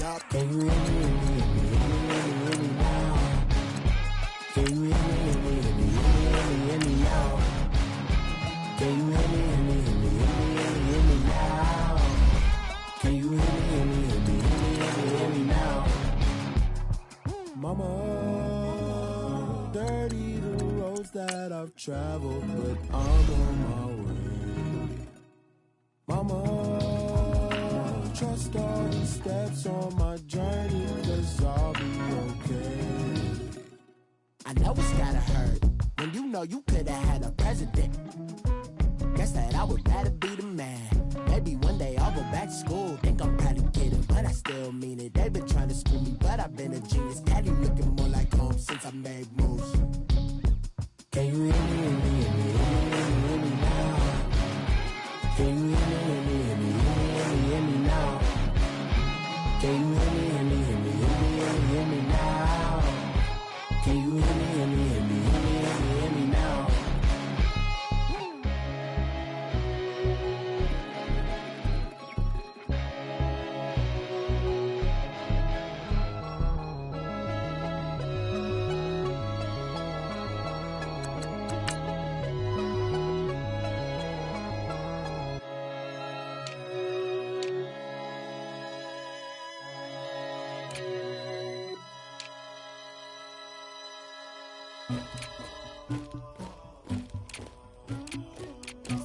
Can you hear me, hear me, hear me now? Can you hear me, hear me, hear me, hear me now? Can you hear me, hear me, hear me, hear me now? Can you hear me, hear me, hear me, hear me now? Mama, dirty the roads that I've traveled, but I'm on my way. Mama, trust all the steps on my journey, 'cause I'll be okay. I know it's gotta hurt when you know you could've had a president. Guess that I would rather be the man. Maybe one day I'll go back to school. Think I'm proud to get it, but I still mean it. They've been trying to screw me, but I've been a genius. Daddy looking more like home since I made moves. Can you hear me, hear me, hear me, hear me now? Can you hear me, hear me, hear me, hear me now? Can you hear me, hear me, hear me, hear me now? Can you hear me, hear me, hear me, hear me now?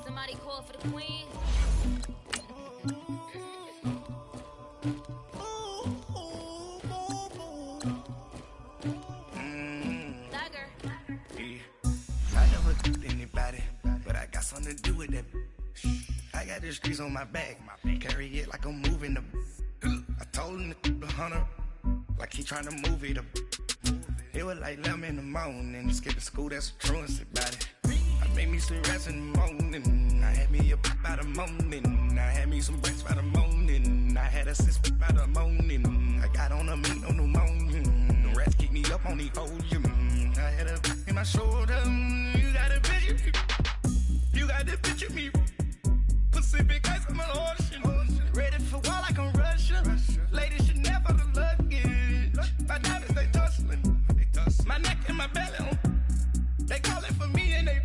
Somebody call for the queen. Dagger. Yeah. I never did anybody, but I got something to do with that. I got the streets on my back, carry it like I'm moving the. I told him the hunter, like he trying to move it up. It was like 11 in the morning, skipping school, that's a truancy about it. I made me some rest in the morning, I had me up by the morning, I had me some breaks by the morning, I had a sis by the morning, I got on a meat on the morning, the rats keep me up on the ocean, I had a in my shoulder, you got a picture me, you got to picture me, Pacific ice on my ocean, ready for war like I'm Russian, ladies should never the luggage, my diamonds they tussling. My neck and my belly on. They calling for me and they.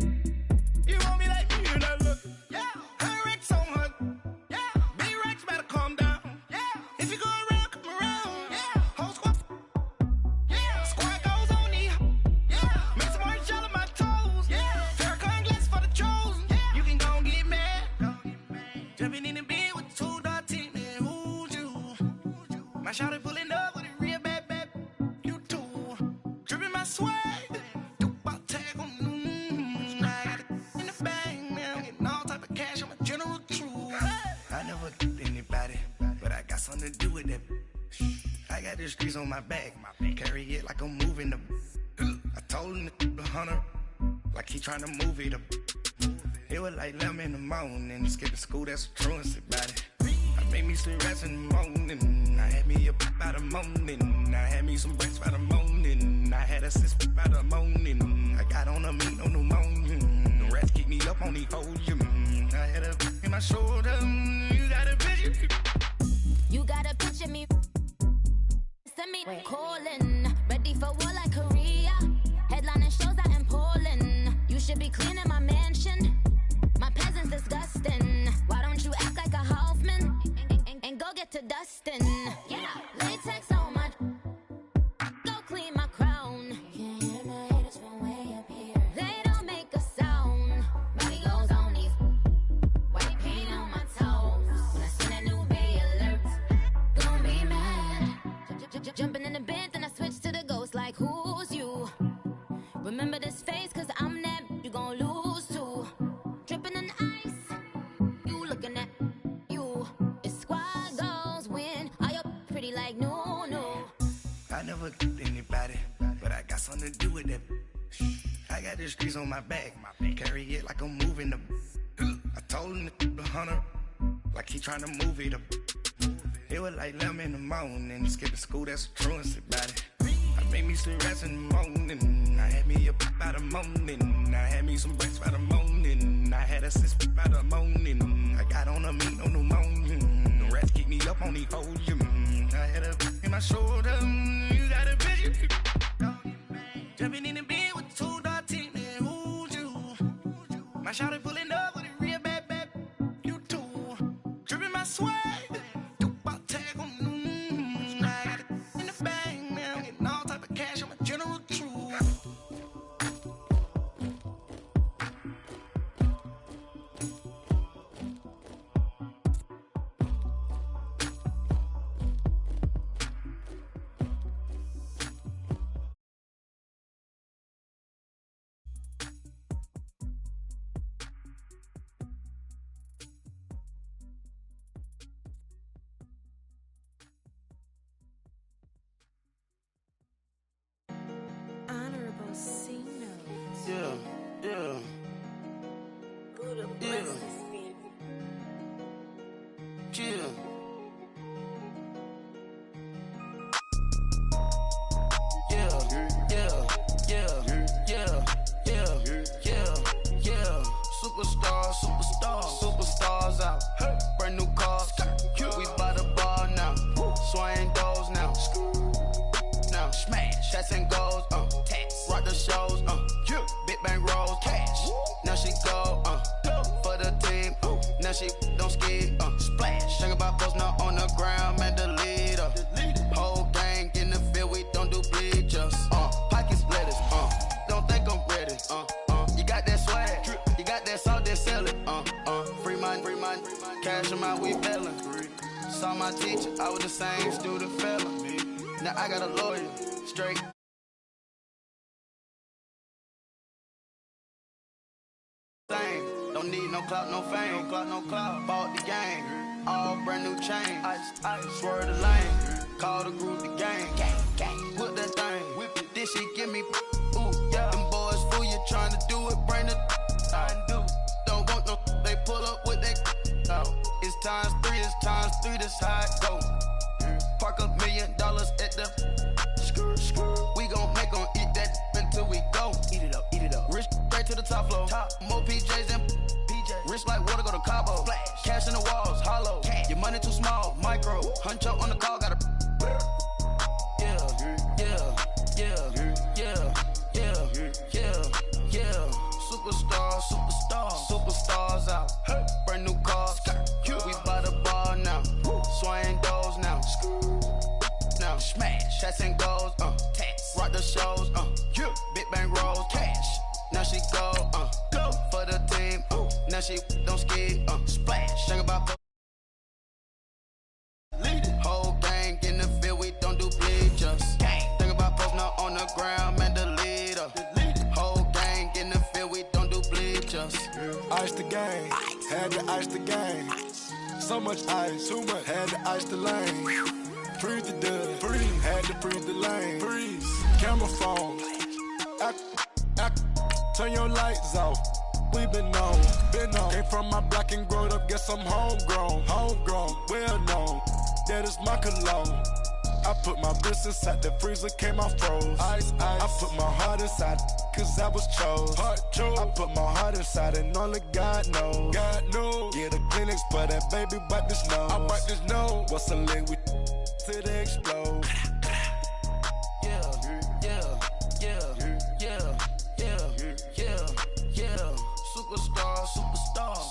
You want me like me and I look. Yeah. Her Rex on her. Yeah. Big Rex better calm down. Yeah. If you go around, come around. Yeah. Whole squad. Yeah. Squad goes on me. Yeah. Make some orange gel on my toes. Yeah. Farrakhan glass for the chosen. Yeah. You can go and get mad. Jumping in the bed with 2 dark teeth. Man, who's you? My shawty pulling up with a real bad. You too. Dripping my swag, do my tag on. I got it in the bag, man. I'm getting all type of cash. I'm a general true. I never did anybody, but I got something to do with that. I got the streets on my back, carry it like I'm moving the. I told him the hunter, like he trying to move it up. It was like 11 in the morning, skipping school, that's a truancy about it. I made me some rest in the morning, I had me up by the morning, I had me some breaks by the morning, I had a sis by the morning, I got on a meat on the morning, the rats keep me up on the ocean, I had a in my shoulder, you got a picture me. You gotta picture me. Send me calling, ready for war like Korea. Headlining shows out in Poland. You should be cleaning my mansion. My peasants disgusting. Why don't you act like a Hoffman and go get to dustin'? Yeah, latex on my. Go clean my crown. Can't hear my haters from way up here. They don't make a sound. Money goes on these. White paint on my toes. When I see that new bay alert, don't be mad. Jumping in the bed, then I switch to the ghost like who's you? Remember this face, 'cause I'm that you gon' lose too. Dripping in ice, you looking at you. It's squad goals win. Are you pretty like no, no? I never did anybody, but I got something to do with that. I got the streets on my back, carry it like I'm moving the. I told him the hunter, like he trying to move it up. It was like 11 in the morning, skipping school, that's a truancy about it. I made me some rest in the morning, I had me up by the morning, I had me some breaks by the morning, I had a sis by the morning, I got on a meat on the morning, the rats keep me up on the ocean, I had a my shoulder. You got a picture. Jumping in the bed with 2 dark teeth, man, who's you? My shawty pulling up with a real bad, you too. Dripping my swag, you about tag on, I got it in the bag, man, I'm getting all type of cash, I'm a general truth. Honorable C notes. Yeah. Buddha Yeah. blesses me. Yeah. Superstars out. Brand new cars. We by the bar now. Swaying doors now. Now smash. Shots and goals. Rock the shows. Big bang rolls. Cash. Now she go. For the team. Now she don't ski. Splash. Think about post now on the ground. Man, the leader. Whole gang in the field. We don't do bleachers. Pockets lettuce. Don't think I'm ready. You got that swag. You got that salt, that sell it. Free mind. Cash them out, we bailing. Saw my teacher, I was the same student fella. Now I got a lawyer, straight. Don't need no clout, no fame. Bought the game, all brand new chain. I swerve the lane, call the group the gang. Whip that thing, whip it. This shit give me. Ooh, yeah. Them boys fool you trying to do it, bring the. I do. Don't want no. They pull up with that. It's times 3, this how it go. Park $1 million at the. We gon' make 'em eat that until we go. Eat it up. Rich straight to the top floor. More PJs than PJ. Rich like water, go to Cabo. Splash. Cash in the walls, hollow. Cash. Your money too small, micro. Huncho on the call, got a. Superstars out. Brand new cars. We by the bar now. Swaying doors now. Now smash. Shots and goals. Rock the shows. Big bang rolls. Cash. Now she go. For the team. Now she don't ski. Splash. Think about. Whole gang in the field. We don't do bleachers. Think about post now on the ground. Man, the leader. Whole gang in the field. We don't do bleachers. Ice the game, had to ice the game. So much ice, too much, had to ice the lane. Freeze the dub, freeze, had to freeze the lane. Freeze, camera phone, turn your lights off. We been on. Came from my block and growed up, guess I'm homegrown, well known. That is my cologne. I put my wrist inside the freezer, came out froze. Ice. I put my heart inside, cause I was chose. I put my heart inside and only God knows. Yeah, the clinics, but that baby wipe this nose. I wipe this nose. What's a link with till they explode?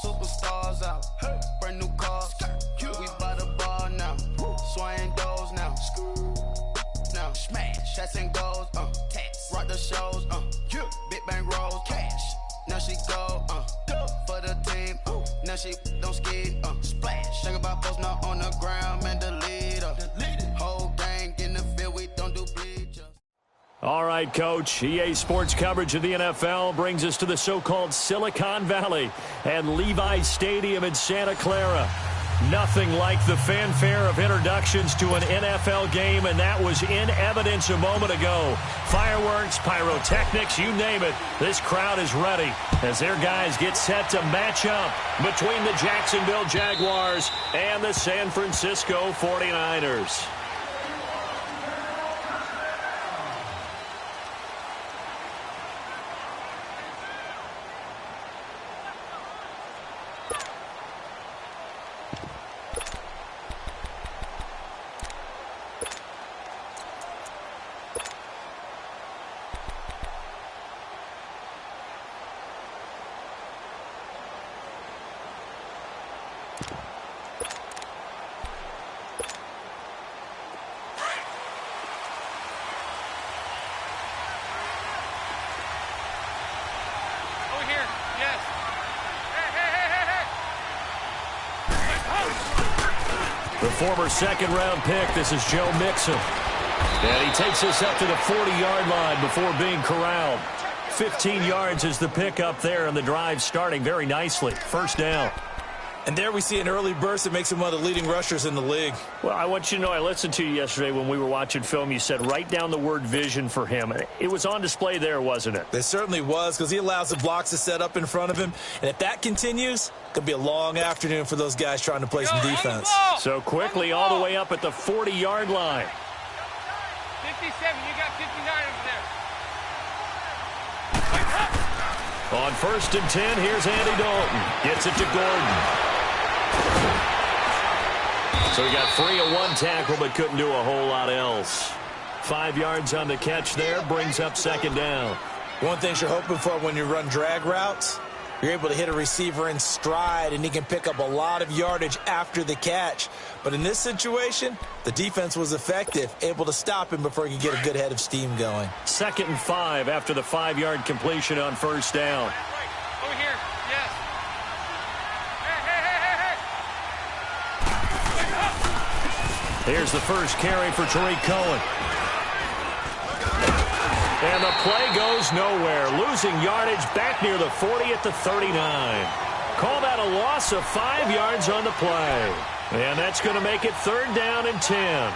Superstars out. Brand new cars. We by the bar now. Swaying doors now. Now smash. Shots and goals. Rock the shows. Big bang rolls. Cash. Now she go. For the team. Now she don't ski. Splash. Think about post now on the ground. Man, the leader. Whole gang in the field. We don't do bleachers. All right, Coach. EA Sports coverage of the NFL brings us to the so-called Silicon Valley and Levi's Stadium in Santa Clara. Nothing like the fanfare of introductions to an NFL game, and that was in evidence a moment ago. Fireworks, pyrotechnics, you name it. This crowd is ready as their guys get set to match up between the Jacksonville Jaguars and the San Francisco 49ers. former second-round pick. This is Joe Mixon. And he takes us up to the 40-yard line before being corralled. 15 yards is the pick up there, and the drive starting very nicely. First down. And there we see an early burst that makes him one of the leading rushers in the league. Well, I want you to know, I listened to you yesterday when we were watching film. You said write down the word vision for him. It was on display there, wasn't it? It certainly was, because he allows the blocks to set up in front of him. And if that continues, it could be a long afternoon for those guys trying to play some defense. So quickly all the way up at the 40-yard line. 57, you got 59 over there. On 1st and 10, here's Andy Dalton. Gets it to Gordon. So he got free of one tackle, but couldn't do a whole lot else. 5 yards on the catch there, brings up second down. One thing you're hoping for when you run drag routes, you're able to hit a receiver in stride, and he can pick up a lot of yardage after the catch. But in this situation, the defense was effective, able to stop him before he could get a good head of steam going. 2nd and 5 after the 5-yard completion on first down. Over here, yes. Here's the first carry for Tariq Cohen. And the play goes nowhere. Losing yardage back near the 40 at the 39. Call that a loss of 5 yards on the play. And that's going to make it 3rd down and 10.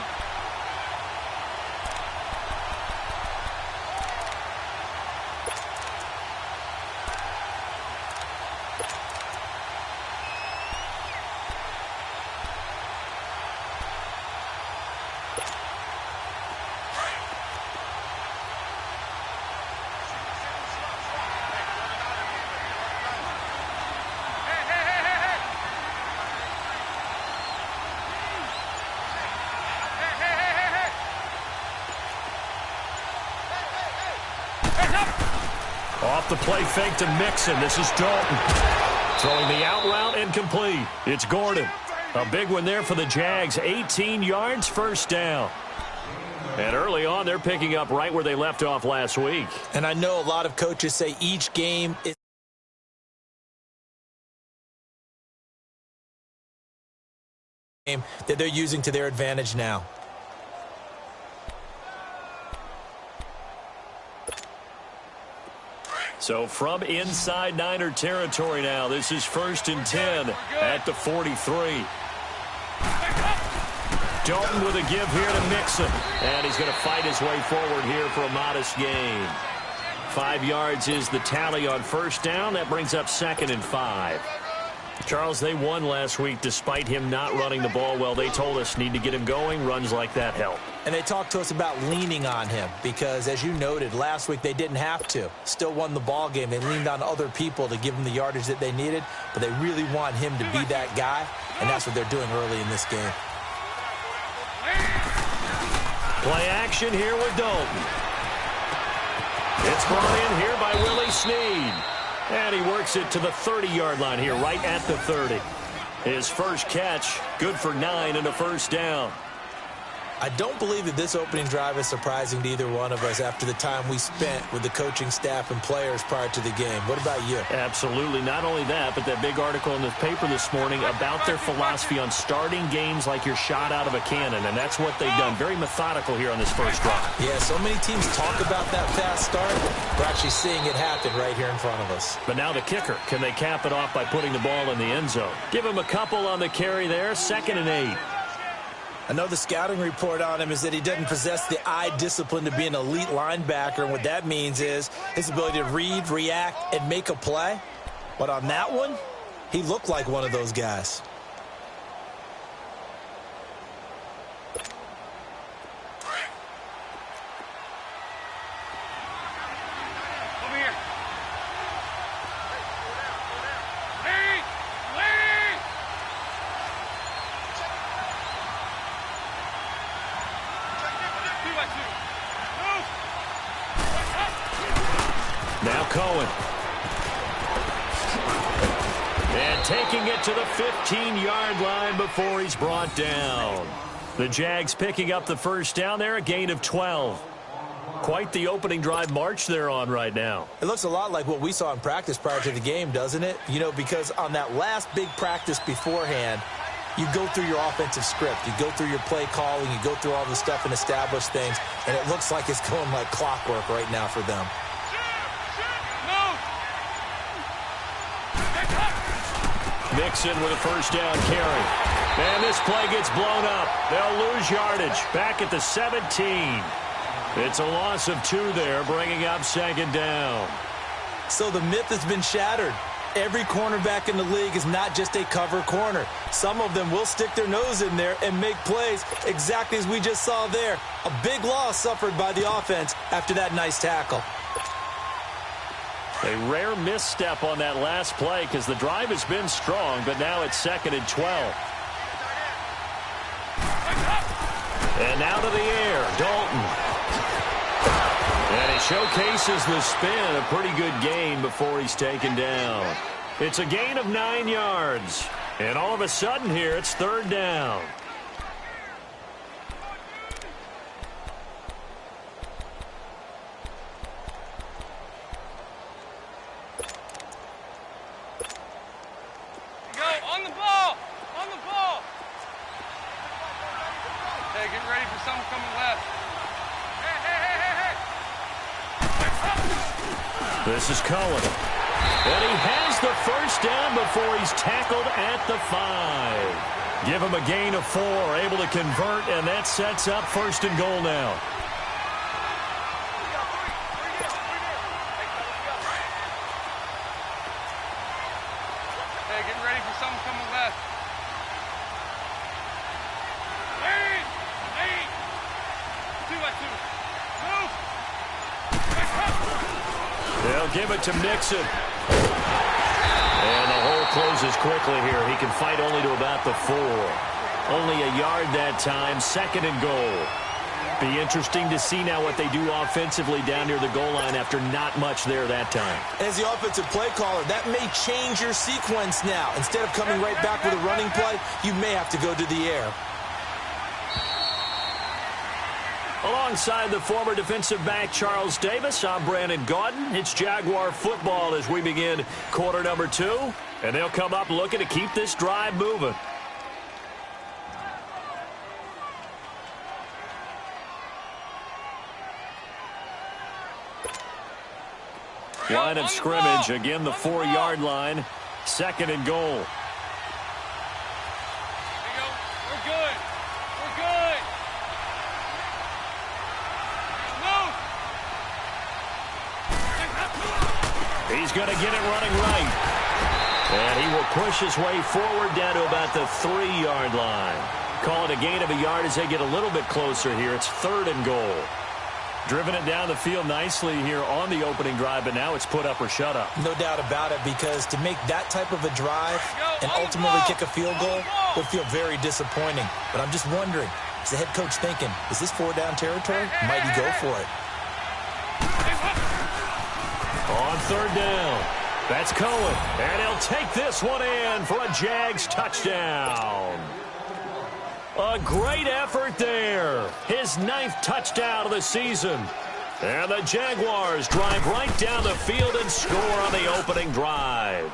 Off the play fake to Mixon. This is Dalton. Throwing the out route and complete. It's Gordon. A big one there for the Jags. 18 yards, first down. And early on, they're picking up right where they left off last week. And I know a lot of coaches say each game is that they're using to their advantage now. So from inside Niner territory now, this is 1st and 10 at the 43. Dalton with a give here to Mixon. And he's going to fight his way forward here for a modest gain. 5 yards is the tally on first down. That brings up 2nd and 5. Charles, they won last week despite him not running the ball well. They told us need to get him going. Runs like that help. And they talked to us about leaning on him because, as you noted, last week they didn't have to. Still won the ball game. They leaned on other people to give them the yardage that they needed, but they really want him to be that guy, and that's what they're doing early in this game. Play action here with Dalton. It's brought in here by Willie Snead. And he works it to the 30-yard line here, right at the 30. His first catch, good for 9 and a first down. I don't believe that this opening drive is surprising to either one of us after the time we spent with the coaching staff and players prior to the game. What about you? Absolutely. Not only that, but that big article in the paper this morning about their philosophy on starting games like you're shot out of a cannon, and that's what they've done. Very methodical here on this first drive. Yeah, so many teams talk about that fast start. We're actually seeing it happen right here in front of us. But now the kicker. Can they cap it off by putting the ball in the end zone? Give him a couple on the carry there. 2nd and 8. I know the scouting report on him is that he doesn't possess the eye discipline to be an elite linebacker, and what that means is his ability to read, react, and make a play. But on that one, he looked like one of those guys. Over here. Now Cohen. And taking it to the 15-yard line before he's brought down. The Jags picking up the first down there, a gain of 12. Quite the opening drive march they're on right now. It looks a lot like what we saw in practice prior to the game, doesn't it? You know, because on that last big practice beforehand, You go through your offensive script. You go through your play calling. You go through all the stuff and establish things. And it looks like it's going like clockwork right now for them. Mixon with a first down carry. And this play gets blown up. They'll lose yardage. Back at the 17. It's a loss of 2 there, bringing up second down. So the myth has been shattered. Every cornerback in the league is not just a cover corner. Some of them will stick their nose in there and make plays exactly as we just saw there. A big loss suffered by the offense after that nice tackle. A rare misstep on that last play because the drive has been strong, but now it's 2nd and 12. And now to the air, Dalton. And he showcases the spin, a pretty good gain before he's taken down. It's a gain of 9 yards. And all of a sudden here, it's 3rd down. On the ball! On the ball! Hey, get ready for something coming left. This is Cohen. And he has the first down before he's tackled at the 5. Give him a gain of 4, able to convert, and that sets up 1st and goal now. Hey, getting ready for something coming left. Lead! 2 by 2. Move! They'll give it to Mixon. And the hole closes quickly here. He can fight only to about the 4. Only a yard that time, 2nd and goal. Be interesting to see now what they do offensively down near the goal line after not much there that time. As the offensive play caller, that may change your sequence now. Instead of coming right back with a running play, you may have to go to the air. Alongside the former defensive back Charles Davis, I'm Brandon Gaudin. It's Jaguar football as we begin quarter number 2. And they'll come up looking to keep this drive moving. Line of scrimmage, again the 4-yard line, 2nd and goal. There you go. We're good. We're good. Move. He's going to get it running right. And he will push his way forward down to about the 3-yard line. Call it a gain of a yard as they get a little bit closer here. It's 3rd and goal. Driven it down the field nicely here on the opening drive, but now it's put up or shut up. No doubt about it, because to make that type of a drive and ultimately kick a field goal would feel very disappointing. But I'm just wondering, is the head coach thinking, is this 4-down territory? Might he go for it? On 3rd down, that's Cohen. And he'll take this one in for a Jags touchdown. A great effort there. His 9th touchdown of the season. And the Jaguars drive right down the field and score on the opening drive.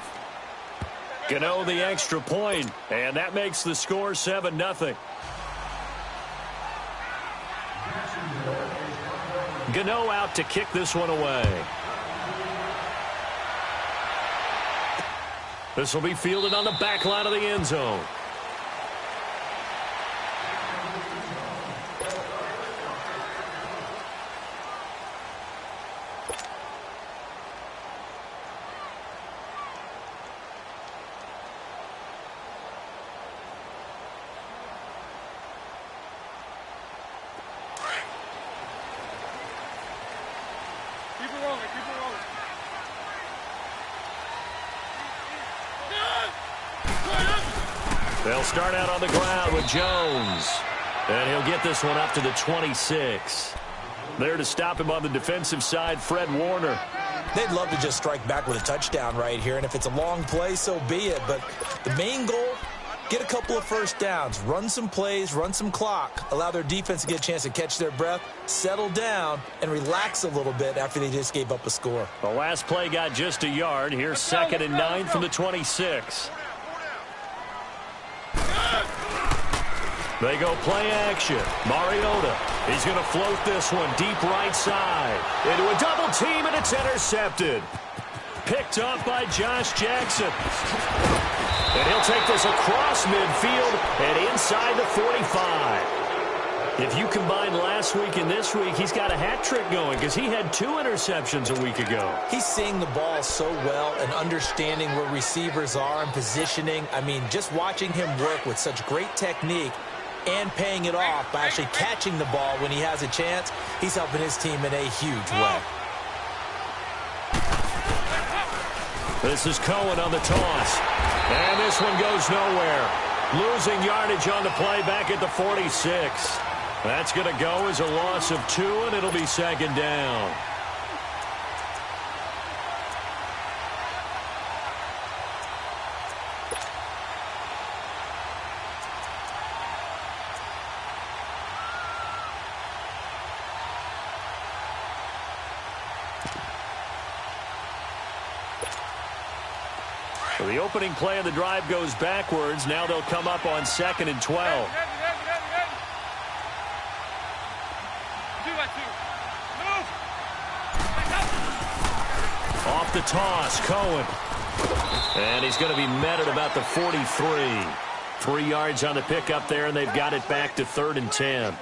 Gano the extra point, and that makes the score 7-0. Gano out to kick this one away. This will be fielded on the back line of the end zone. Keep it rolling. Keep it rolling. They'll start out on the ground with Jones. And he'll get this one up to the 26. There to stop him on the defensive side, Fred Warner. They'd love to just strike back with a touchdown right here, and if it's a long play, so be it. But the main goal, get a couple of first downs, run some plays, run some clock, allow their defense to get a chance to catch their breath, settle down, and relax a little bit after they just gave up a score. The last play got just a yard. Here's 2nd and 9 from the 26. They go play action. Mariota, he's going to float this one deep right side. Into a double team, and it's intercepted. Picked up by Josh Jackson. And he'll take this across midfield and inside the 45. If you combine last week and this week, he's got a hat trick going because he had 2 interceptions a week ago. He's seeing the ball so well and understanding where receivers are and positioning. I mean, just watching him work with such great technique and paying it off by actually catching the ball when he has a chance, he's helping his team in a huge way. This is Cohen on the toss. And this one goes nowhere. Losing yardage on the play back at the 46. That's going to go as a loss of 2, and it'll be second down. So the opening play of the drive goes backwards. Now they'll come up on 2nd and 12. Off the toss, Cohen. And he's going to be met at about the 43. 3 yards on the pickup there, and they've got it back to 3rd and 10.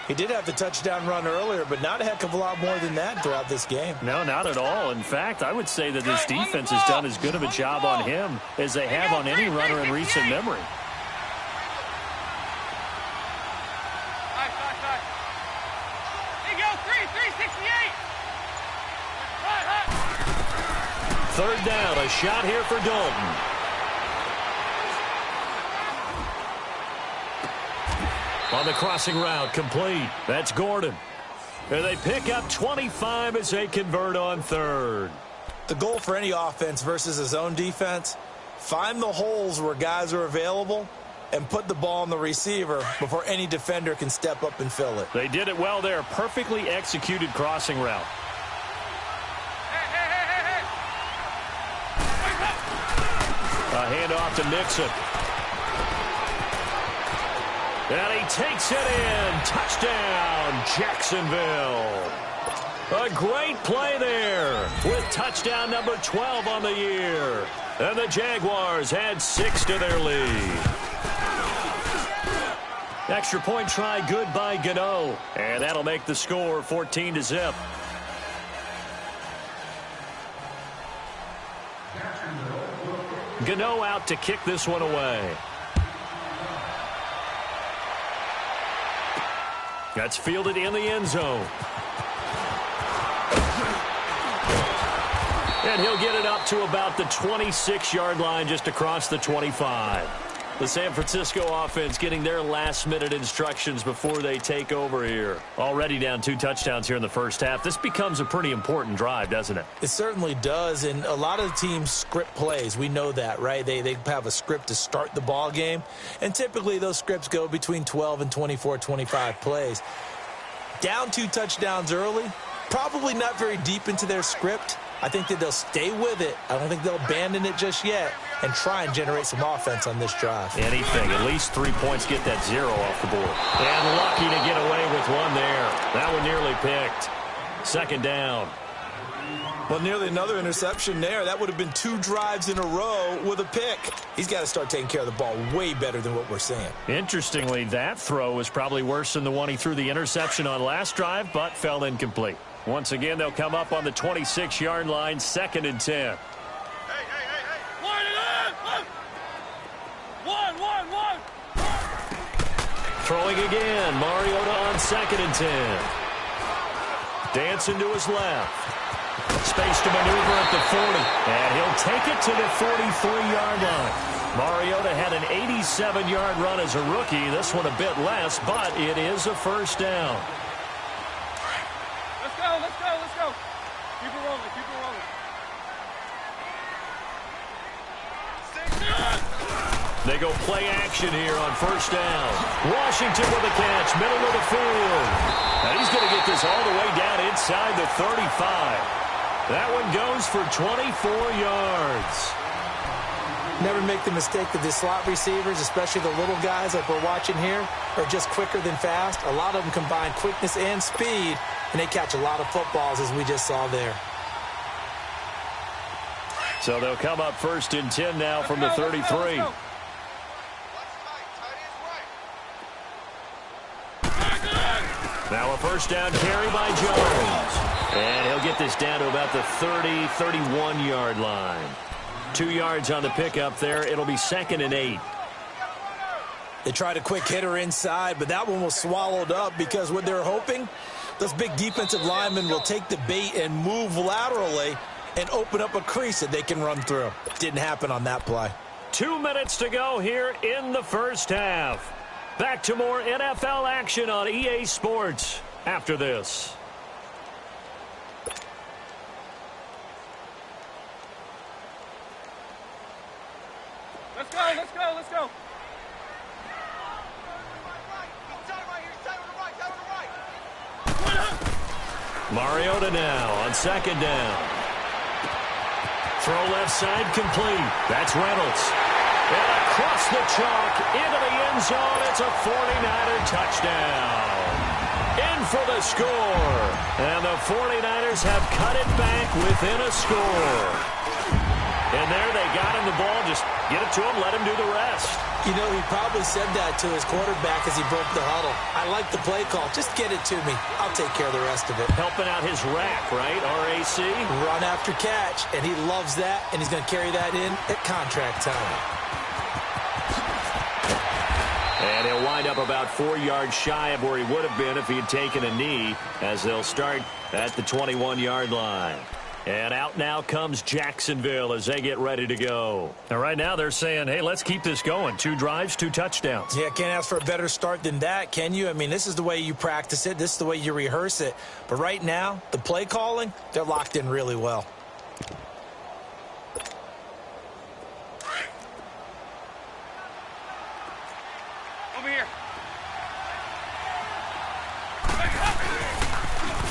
He did have the touchdown run earlier, but not a heck of a lot more than that throughout this game. No, not at all. In fact, I would say that this defense has done as good of a job on him as they have on any runner in recent memory. Third down, a shot here for Dalton. On the crossing route, complete. That's Gordon. And they pick up 25 as they convert on 3rd. The goal for any offense versus his own defense, find the holes where guys are available and put the ball on the receiver before any defender can step up and fill it. They did it well there. Perfectly executed crossing route. A handoff to Nixon. And he takes it in. Touchdown, Jacksonville. A great play there with touchdown number 12 on the year. And the Jaguars add 6 to their lead. Extra point try good by Gano. And that'll make the score 14-0. Gano out to kick this one away. That's fielded in the end zone. And he'll get it up to about the 26-yard line just across the 25. The San Francisco offense getting their last-minute instructions before they take over here. Already down 2 touchdowns here in the first half. This becomes a pretty important drive, doesn't it? It certainly does, and a lot of the teams script plays. We know that, right? They have a script to start the ball game, and typically those scripts go between 12 and 24, 25 plays. Down 2 touchdowns early, probably not very deep into their script. I think that they'll stay with it. I don't think they'll abandon it just yet and try and generate some offense on this drive. Anything. At least 3 points get that 0 off the board. And lucky to get away with one there. That one nearly picked. Second down. Well, nearly another interception there. That would have been 2 drives in a row with a pick. He's got to start taking care of the ball way better than what we're seeing. Interestingly, that throw was probably worse than the one he threw the interception on last drive, but fell incomplete. Once again, they'll come up on the 26-yard line, 2nd and 10. Throwing again, Mariota on 2nd and 10. Dancing to his left. Space to maneuver at the 40. And he'll take it to the 43-yard line. Mariota had an 87-yard run as a rookie. This one a bit less, but it is a first down. Let's go. Keep it rolling. They go play action here on first down. Washington with a catch, middle of the field. And he's going to get this all the way down inside the 35. That one goes for 24 yards. Never make the mistake that the slot receivers, especially the little guys like we're watching here, are just quicker than fast. A lot of them combine quickness and speed, and they catch a lot of footballs, as we just saw there. So they'll come up 1st and 10 now from the 33. Now a first down carry by Jones. And he'll get this down to about the 30, 31-yard line. 2 yards on the pickup there. It'll be 2nd and 8. They tried a quick hitter inside, but that one was swallowed up because what they're hoping, those big defensive linemen will take the bait and move laterally and open up a crease that they can run through. Didn't happen on that play. 2 minutes to go here in the first half. Back to more NFL action on EA Sports after this. Let's go, let's go, let's go. Mariota now on 2nd down. Throw left side complete. That's Reynolds. And across the chalk into the end zone. It's a 49er touchdown. In for the score. And the 49ers have cut it back within a score. And there they got him the ball. Just get it to him, let him do the rest. You know, he probably said that to his quarterback as he broke the huddle. I like the play call. Just get it to me. I'll take care of the rest of it. Helping out his rack, right? RAC. Run after catch, and he loves that, and he's going to carry that in at contract time. And he'll wind up about 4 yards shy of where he would have been if he had taken a knee, as they'll start at the 21-yard line. And out now comes Jacksonville as they get ready to go. And right now they're saying, hey, let's keep this going. 2 drives, 2 touchdowns. Yeah, can't ask for a better start than that, can you? I mean, this is the way you practice it. This is the way you rehearse it. But right now, the play calling, they're locked in really well. Over here.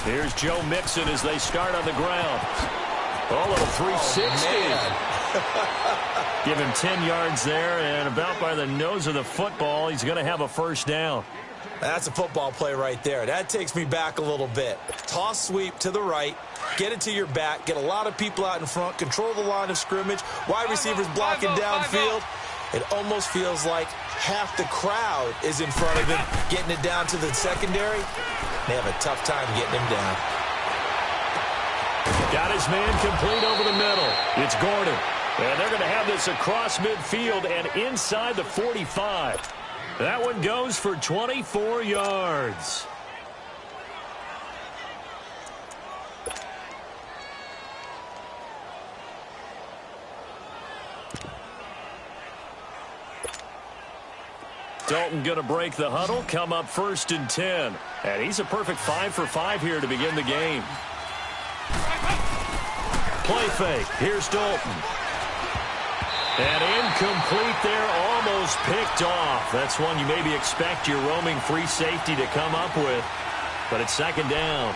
Here's Joe Mixon as they start on the ground. Oh, a little 360. Give him 10 yards there, and about by the nose of the football, he's going to have a first down. That's a football play right there. That takes me back a little bit. Toss sweep to the right, get it to your back, get a lot of people out in front, control the line of scrimmage, wide receivers blocking downfield. It almost feels like half the crowd is in front of him, getting it down to the secondary. They have a tough time getting him down. Got his man complete over the middle. It's Gordon. And they're going to have this across midfield and inside the 45. That one goes for 24 yards. Dalton going to break the huddle, come up 1st and 10. And he's a perfect 5 for 5 here to begin the game. Play fake. Here's Dalton. And incomplete there, almost picked off. That's one you maybe expect your roaming free safety to come up with. But it's 2nd down.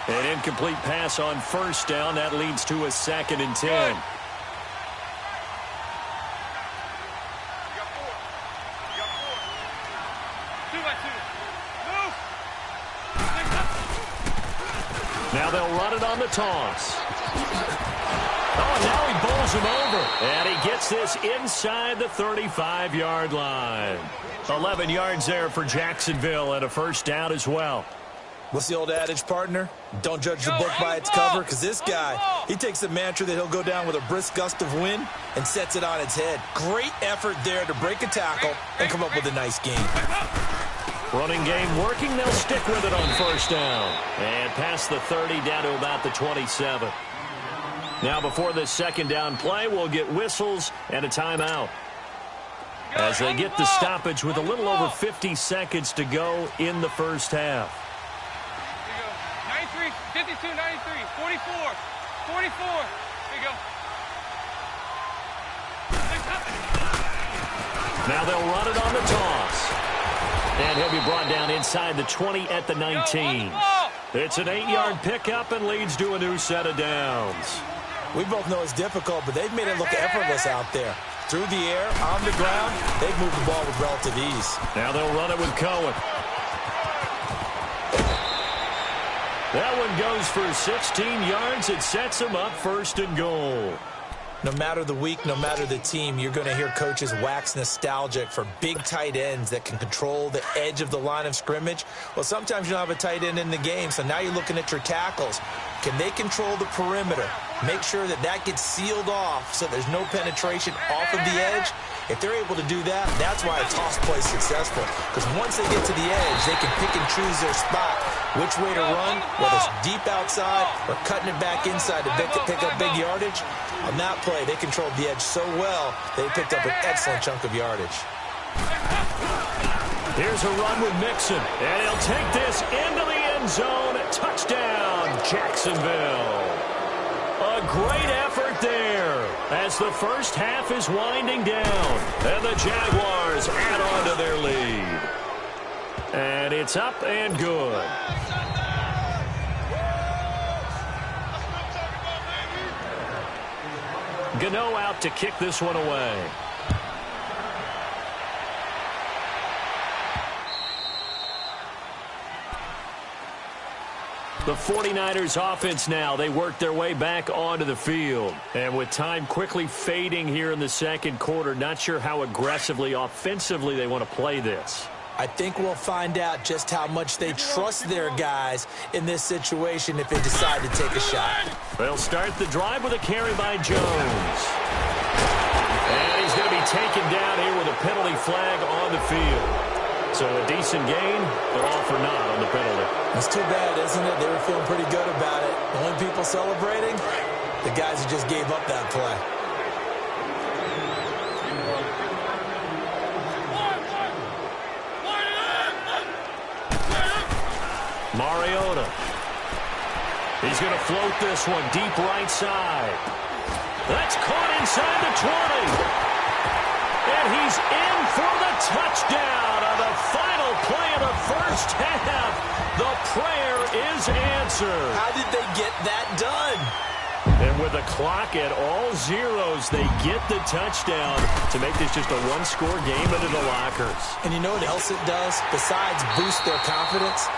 An incomplete pass on 1st down. That leads to a 2nd and 10. Now they'll run it on the toss. Oh, now he bowls him over. And he gets this inside the 35-yard line. 11 yards there for Jacksonville and a first down as well. What's the old adage, partner? Don't judge the book by its cover, because this guy, he takes the mantra that he'll go down with a brisk gust of wind and sets it on its head. Great effort there to break a tackle and come up with a nice game. Running game working. They'll stick with it on 1st down. And past the 30 down to about the 27. Now before this 2nd down play, we'll get whistles and a timeout. As they get the stoppage with a little over 50 seconds to go in the first half. 93, 52, 93, 44, 44. Here you go. Now they'll run it on the toss. And he'll be brought down inside the 20 at the 19. It's an 8-yard pickup and leads to a new set of downs. We both know it's difficult, but they've made it look effortless out there. Through the air, on the ground, they've moved the ball with relative ease. Now they'll run it with Cohen. That one goes for 16 yards. It sets them up 1st and goal. No matter the week, no matter the team, you're going to hear coaches wax nostalgic for big tight ends that can control the edge of the line of scrimmage. Well, sometimes you don't have a tight end in the game, so now you're looking at your tackles. Can they control the perimeter? Make sure that that gets sealed off so there's no penetration off of the edge. If they're able to do that, that's why a toss play is successful. Because once they get to the edge, they can pick and choose their spot, which way to run, whether it's deep outside or cutting it back inside to pick up big yardage. On that play, they controlled the edge so well, they picked up an excellent chunk of yardage. Here's a run with Mixon, and he'll take this into the end zone. Touchdown, Jacksonville. A great effort there as the first half is winding down, and the Jaguars add on to their lead. And it's up and good. Gano out to kick this one away. The 49ers offense now, they work their way back onto the field. And with time quickly fading here in the second quarter, not sure how aggressively, offensively they want to play this. I think we'll find out just how much they trust their guys in this situation if they decide to take a shot. They'll start the drive with a carry by Jones. And he's going to be taken down here with a penalty flag on the field. So a decent gain, but all for naught on the penalty. It's too bad, isn't it? They were feeling pretty good about it. The only people celebrating, the guys who just gave up that play. Mariota. He's going to float this one deep right side. That's caught inside the 20. And he's in for the touchdown on the final play of the first half. The prayer is answered. How did they get that done? And with the clock at all zeros, they get the touchdown to make this just a one-score game into the lockers. And you know what else it does? Besides boost their confidence,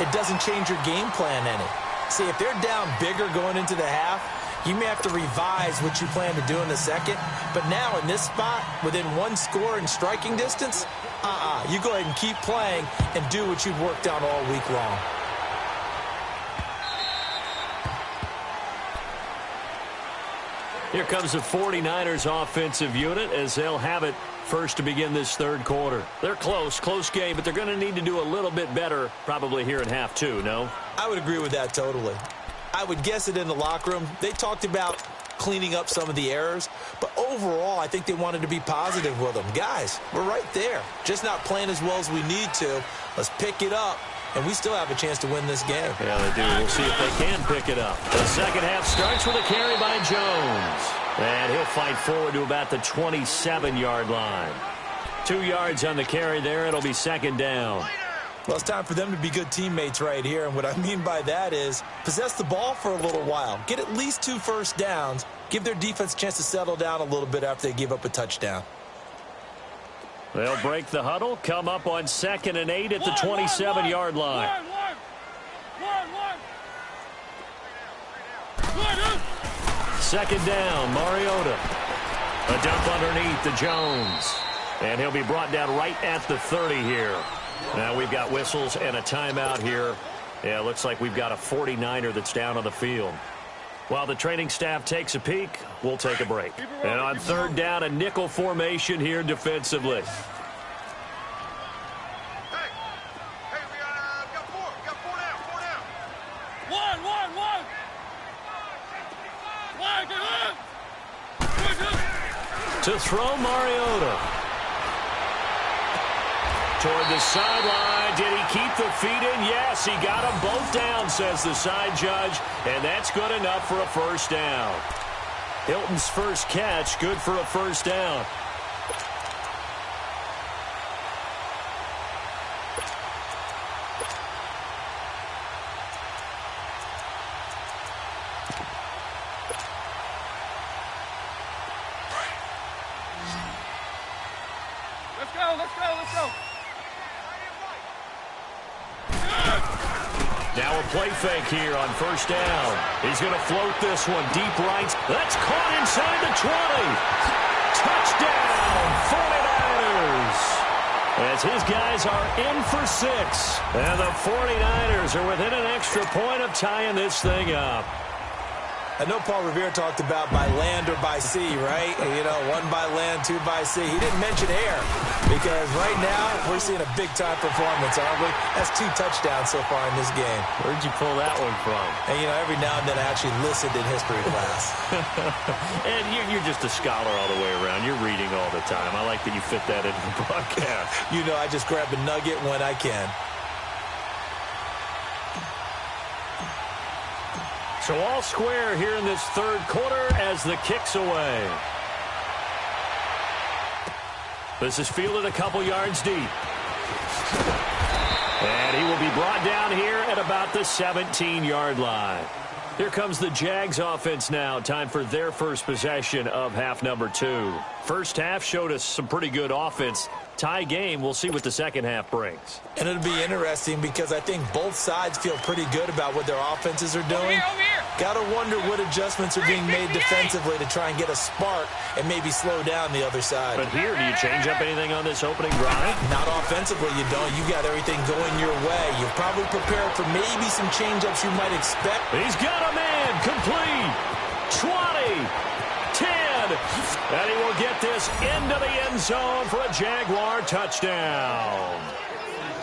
it doesn't change your game plan any. See, if they're down bigger going into the half, you may have to revise what you plan to do in the second. But now in this spot, within one score in striking distance, you go ahead and keep playing and do what you've worked on all week long. Here comes the 49ers offensive unit as they'll have it first to begin this third quarter. They're close game, but they're going to need to do a little bit better probably here in half two, no? I would agree with that totally. I would guess it in the locker room. They talked about cleaning up some of the errors, but overall, I think they wanted to be positive with them. Guys, we're right there. Just not playing as well as we need to. Let's pick it up, and we still have a chance to win this game. Yeah, they do. We'll see if they can pick it up. The second half starts with a carry by Jones, and he'll fight forward to about the 27-yard line. 2 yards on the carry there. It'll be second down. Well, it's time for them to be good teammates right here, and what I mean by that is possess the ball for a little while. Get at least 2 first downs. Give their defense a chance to settle down a little bit after they give up a touchdown. They'll break the huddle, come up on 2nd and 8 at the 27-yard line. Second down, Mariota. A dump underneath to Jones. And he'll be brought down right at the 30 here. Now we've got whistles and a timeout here. Yeah, it looks like we've got a 49er that's down on the field. While the training staff takes a peek, we'll take a break. And on third down, a nickel formation here defensively. To throw Mariota. Toward the sideline. Did he keep the feet in? Yes, he got them both down, says the side judge. And that's good enough for a first down. Hilton's first catch, good for a first down. Let's go. Now a play fake here on first down. He's going to float this one deep right. That's caught inside the 20. Touchdown, 49ers. As his guys are in for 6. And the 49ers are within an extra point of tying this thing up. I know Paul Revere talked about by land or by sea, right? You know, 1 by land, 2 by sea. He didn't mention air because right now we're seeing a big-time performance, aren't we? That's 2 touchdowns so far in this game. Where'd you pull that one from? And, you know, every now and then I actually listened in history class. And you're just a scholar all the way around. You're reading all the time. I like that you fit that into the broadcast. You know, I just grab a nugget when I can. So all square here in this third quarter as the kick's away. This is fielded a couple yards deep. And he will be brought down here at about the 17-yard line. Here comes the Jags offense now. Time for their first possession of half number 2. First half showed us some pretty good offense. Tie game. We'll see what the second half brings. And it'll be interesting because I think both sides feel pretty good about what their offenses are doing. Over here. Got to wonder what adjustments are being made defensively to try and get a spark and maybe slow down the other side. But here, do you change up anything on this opening drive? Not offensively, you don't. You got everything going your way. You're probably prepared for maybe some change-ups you might expect. He's got a man. Complete. 20. 10. And he will get this into the end zone for a Jaguar touchdown.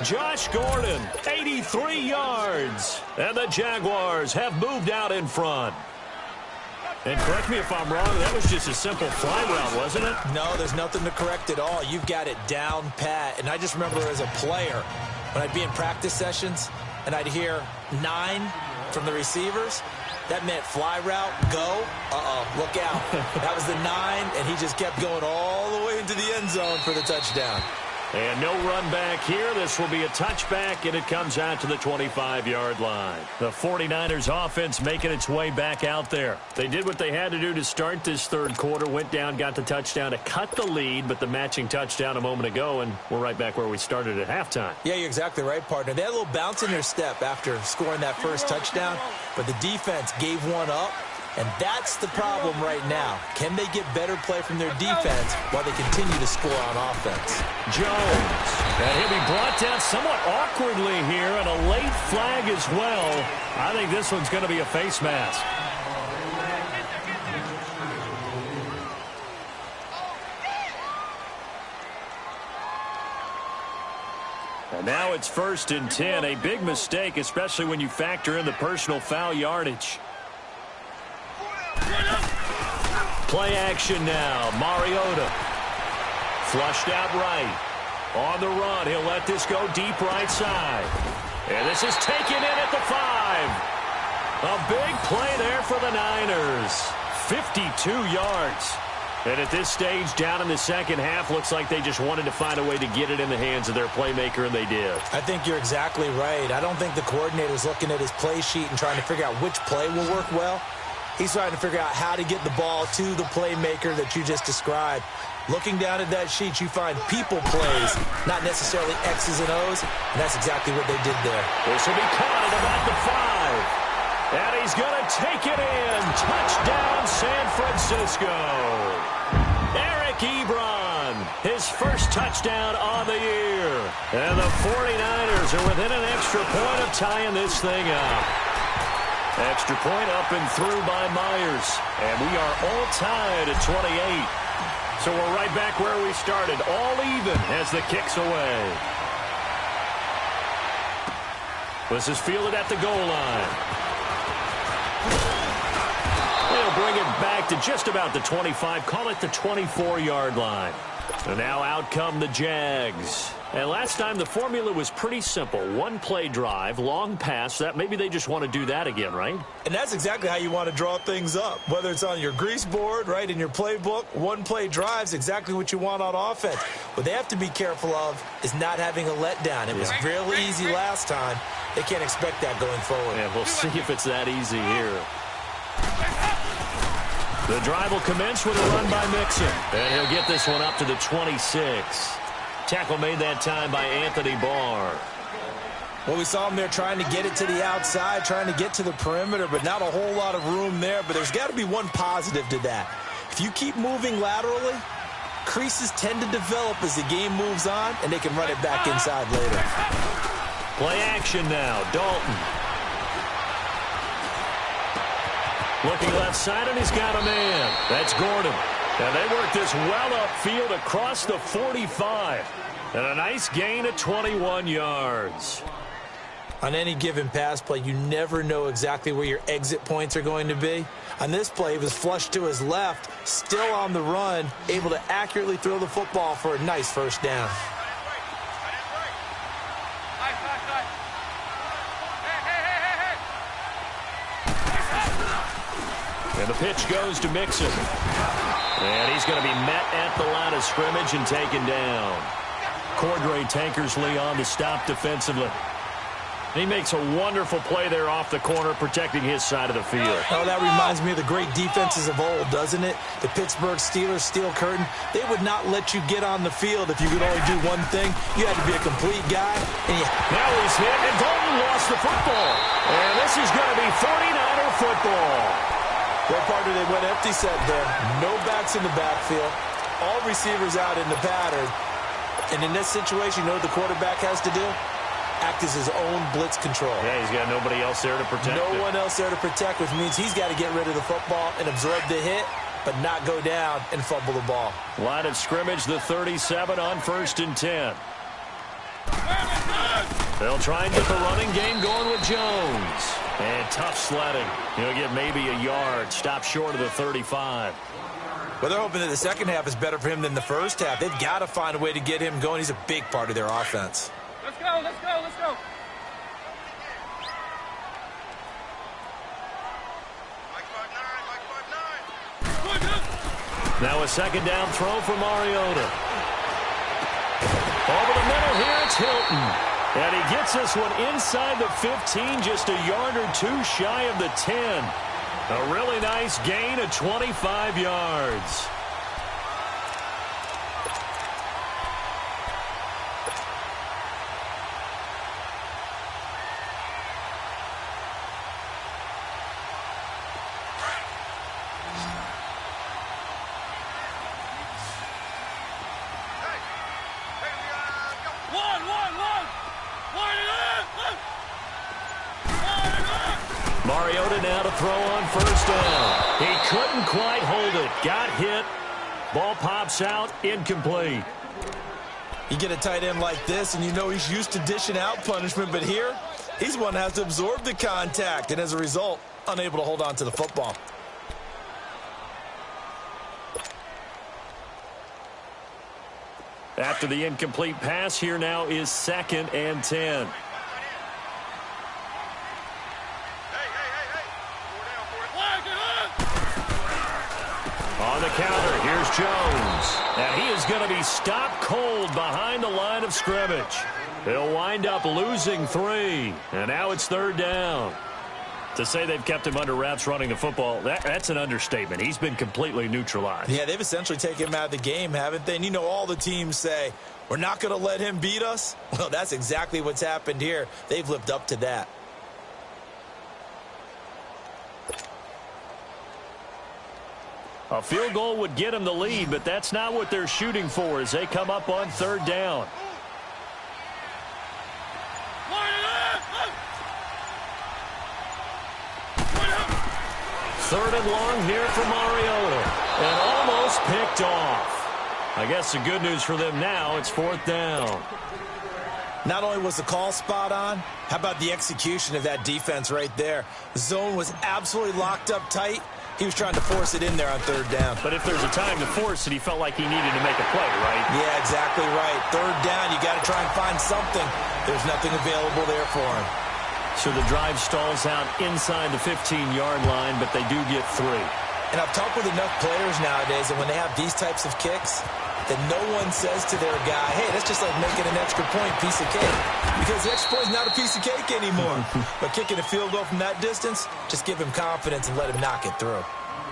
Josh Gordon, 83 yards. And the Jaguars have moved out in front. And correct me if I'm wrong, that was just a simple fly route, wasn't it? No, there's nothing to correct at all. You've got it down pat. And I just remember as a player, when I'd be in practice sessions, and I'd hear 9 from the receivers, that meant fly route, go, look out. That was the 9, and he just kept going all the way into the end zone for the touchdown. And no run back here. This will be a touchback, and it comes out to the 25-yard line. The 49ers offense making its way back out there. They did what they had to do to start this third quarter, went down, got the touchdown to cut the lead, but the matching touchdown a moment ago, and we're right back where we started at halftime. Yeah, you're exactly right, partner. They had a little bounce in their step after scoring that first touchdown, but the defense gave one up. And that's the problem right now. Can they get better play from their defense while they continue to score on offense? Jones. And he'll be brought down somewhat awkwardly here, and a late flag as well. I think this one's going to be a face mask. And now it's 1st and 10. A big mistake, especially when you factor in the personal foul yardage. Play action now. Mariota. Flushed out right. On the run. He'll let this go deep right side. And this is taken in at the 5. A big play there for the Niners. 52 yards. And at this stage, down in the second half, looks like they just wanted to find a way to get it in the hands of their playmaker, and they did. I think you're exactly right. I don't think the coordinator's looking at his play sheet and trying to figure out which play will work well. He's trying to figure out how to get the ball to the playmaker that you just described. Looking down at that sheet, you find people plays, not necessarily X's and O's, and that's exactly what they did there. This will be caught at about the 5. And he's going to take it in. Touchdown, San Francisco. Eric Ebron, his first touchdown on the year. And the 49ers are within an extra point of tying this thing up. Extra point up and through by Myers. And we are all tied at 28. So we're right back where we started. All even as the kick's away. This is fielded at the goal line. They'll bring it back to just about the 25. Call it the 24-yard line. And now out come the Jags. And last time the formula was pretty simple. One play drive, long pass. That maybe they just want to do that again, right? And that's exactly how you want to draw things up. Whether it's on your grease board, right, in your playbook, one play drive's exactly what you want on offense. What they have to be careful of is not having a letdown. It was real easy last time. They can't expect that going forward. Yeah, we'll see if it's that easy here. The drive will commence with a run by Mixon. And he'll get this one up to the 26. Tackle made that time by Anthony Barr. Well, we saw him there trying to get it to the outside, trying to get to the perimeter, but not a whole lot of room there. But there's got to be one positive to that. If you keep moving laterally, creases tend to develop as the game moves on, and they can run it back inside later. Play action now. Dalton. Looking left side, and he's got a man. That's Gordon. And they work this well upfield across the 45. And a nice gain of 21 yards. On any given pass play, you never know exactly where your exit points are going to be. On this play, he was flushed to his left, still on the run, able to accurately throw the football for a nice first down. And the pitch goes to Mixon. And he's going to be met at the line of scrimmage and taken down. Cordray Tankersley on the stop defensively. He makes a wonderful play there off the corner, protecting his side of the field. Oh, that reminds me of the great defenses of old, doesn't it? The Pittsburgh Steelers, steel curtain. They would not let you get on the field if you could only do one thing. You had to be a complete guy. Now he's hit, and Dalton lost the football. And this is going to be 49er football. What part did they went empty set there? No backs in the backfield. All receivers out in the pattern. And in this situation, you know what the quarterback has to do? Act as his own blitz control. Yeah, he's got nobody else there to protect. No one else there to protect, which means he's got to get rid of the football and absorb the hit, but not go down and fumble the ball. Line of scrimmage, the 37 on 1st and 10. They'll try and get the running game going with Jones. And tough sledding. He'll get maybe a yard. Stop short of the 35. Well, they're hoping that the second half is better for him than the first half. They've got to find a way to get him going. He's a big part of their offense. Let's go, let's go, let's go. Now a second down throw for Mariota. Over the middle here, it's Hilton. And he gets this one inside the 15, just a yard or two shy of the 10. A really nice gain of 25 yards. Mariota now to throw on first down. He couldn't quite hold it. Got hit. Ball pops out. Incomplete. You get a tight end like this, and you know he's used to dishing out punishment, but here, he's one that has to absorb the contact, and as a result, unable to hold on to the football. After the incomplete pass, here now is 2nd and 10. On the counter, here's Jones. And he is going to be stopped cold behind the line of scrimmage. They'll wind up losing 3. And now it's 3rd down. To say they've kept him under wraps running the football, that's an understatement. He's been completely neutralized. Yeah, they've essentially taken him out of the game, haven't they? And you know all the teams say, we're not going to let him beat us. Well, that's exactly what's happened here. They've lived up to that. A field goal would get them the lead, but that's not what they're shooting for as they come up on 3rd down. Third and long here for Mariota. And almost picked off. I guess the good news for them now, it's 4th down. Not only was the call spot on, how about the execution of that defense right there? The zone was absolutely locked up tight. He was trying to force it in there on 3rd down. But if there's a time to force it, he felt like he needed to make a play, right? Yeah, exactly right. 3rd down, you got to try and find something. There's nothing available there for him. So the drive stalls out inside the 15-yard line, but they do get 3. And I've talked with enough players nowadays, and when they have these types of kicks, that no one says to their guy, hey, that's just like making an extra point piece of cake. Because the extra point is not a piece of cake anymore. But kicking a field goal from that distance, just give him confidence and let him knock it through.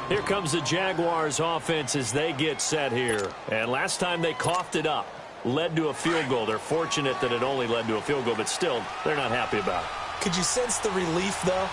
Here comes the Jaguars offense as they get set here. And last time they coughed it up. led to a field goal. They're fortunate that it only led to a field goal, but still, they're not happy about it. Could you sense the relief, though,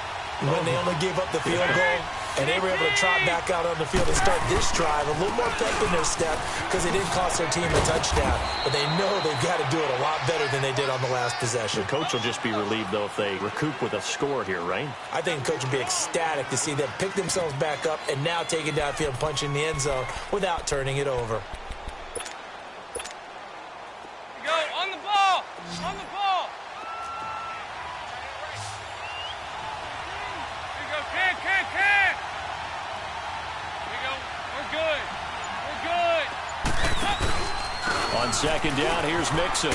when they only gave up the field goal? And they were able to trot back out on the field and start this drive. A little more pep in their step because they didn't cost their team a touchdown. But they know they've got to do it a lot better than they did on the last possession. The coach will just be relieved, though, if they recoup with a score here, right? I think the coach will be ecstatic to see them pick themselves back up and now take it downfield, punch in the end zone without turning it over. Go, on the ball! On the ball! Here you go, can! Here you go, we're good. We're good. On second down, here's Mixon.